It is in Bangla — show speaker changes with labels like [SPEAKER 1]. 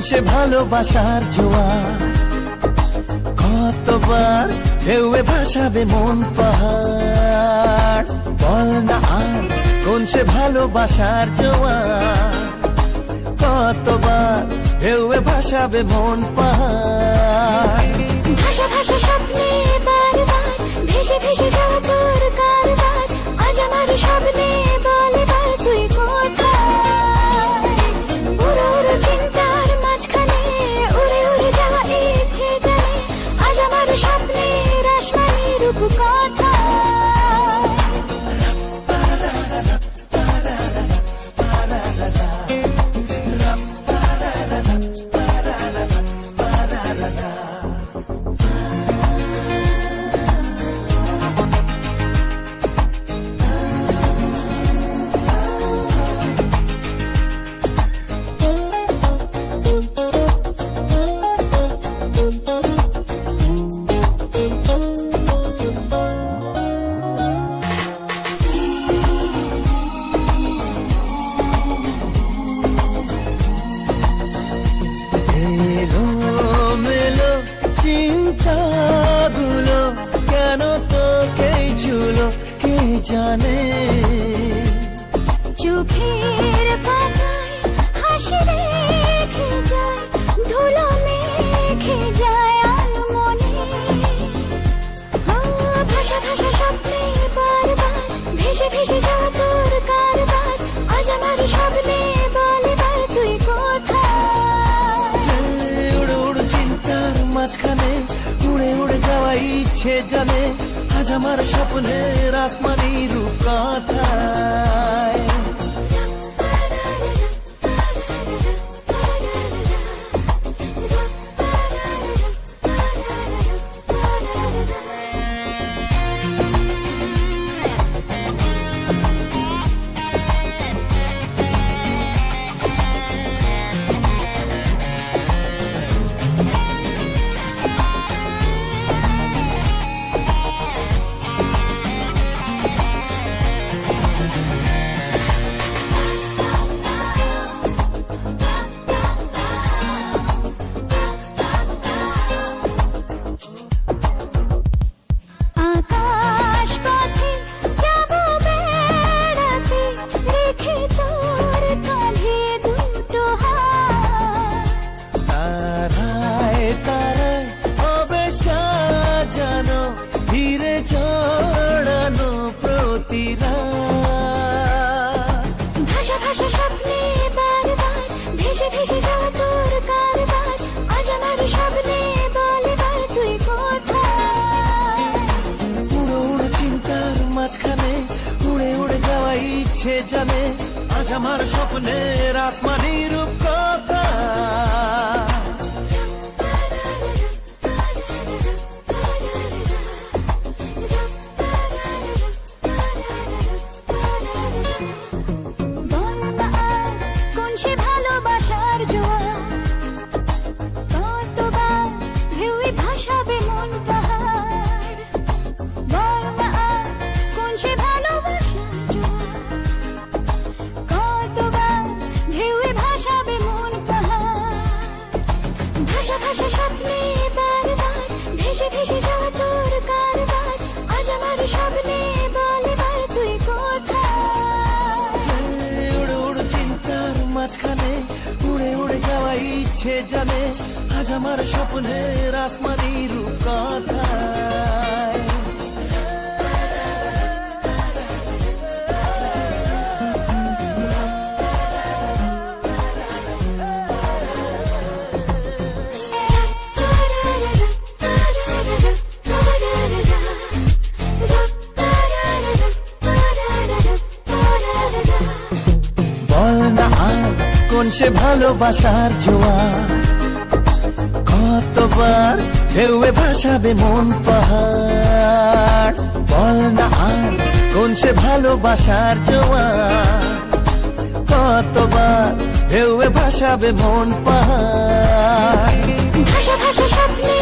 [SPEAKER 1] সে ভালোবাসার জোয়ার, কতবার ঢেউয়ে ভাসাবে মন পাহাড়। বল না আর কোন সে ভালোবাসার জোয়ার, কতবার ঢেউয়ে ভাসাবে মন পাহাড়।
[SPEAKER 2] ভাষা ভাষা স্বপ্নে বারবার ভেসে ভেসে যাওয়া তোর কারবার, আজ আমার স্বপ্নে বলে বার তুই কোথায়। উড়ো উড়ো চিন্তার মাঝখানে উড়ে উড়ে যাওয়া ইচ্ছে জানে, আজ আমার স্বপ্নের আসমানি রূপ কোথায়।
[SPEAKER 1] এলোমেলো চিন্তাগুলো কেন তোকেই ঝুলো কে জানে।
[SPEAKER 2] চোখের পাতায় হাসি রেখে যায়, ধুলো মেখে যায় আনমনে। ভাষা ভাষা স্বপ্নে বারবার ভেসে ভেসে যাওয়া তোর কারবার, আজ আমার স্বপ্নে বলে বার তুই কোথায়।
[SPEAKER 1] উড়ো উড়ো চিন্তার মাঝখানে উড়ে উড়ে যাওয়া ইচ্ছে জানে, আজ আমার স্বপ্নের আসমানি রূপ কোথায়।
[SPEAKER 2] আকাশ পথে যাব বেড়াতে, রেখে তোর কাঁধে দুটো হাত।
[SPEAKER 1] তারায় তারায় হবে সাজানো, ধীরে জড়ানো প্রতিরা।
[SPEAKER 2] ভাষা ভাষা স্বপ্নে বারবার ভেসে ভেসে যাওয়া তোর কারবার, আজ আমার স্বপ্নে বলে বার তুই কোথায়।
[SPEAKER 1] উড়ো উড়ো চিন্তার মাঝখানে উড়ে উড়ে যাওয়া ইচ্ছে জানে, আজ আমার স্বপ্নের আসমানি রূপ কোথায়।
[SPEAKER 2] বল না আর কোন সে ভালোবাসার জোয়ার, কতবার ঢেউয়ে ভাসাবে মন পাহাড়। বল না আর কোন সে ভালোবাসার জোয়ার, কতবার ঢেউয়ে ভাসাবে মন পাহাড়। ভাষা ভাষা স্বপ্নে বারবার ভেসে ভেসে যাওয়া তোর কারবার, আজ আমার স্বপ্নে বলে বার তুই কোথায়।
[SPEAKER 1] উড়ো উড়ো চিন্তার মাঝখানে উড়ে উড়ে যাওয়া ইচ্ছে জানে, আজ আমার স্বপ্নের আসমানি রূপ কোথায়। বল না আর কোন সে ভালোবাসার জোয়ার, কতবার ঢেউয়ে ভাসাবে মন পাহাড়। বল না আর কোন সে ভালোবাসার জোয়ার, কতবার ঢেউয়ে ভাসাবে মন পাহাড়।
[SPEAKER 2] ভাষা ভাষা স্বপ্নে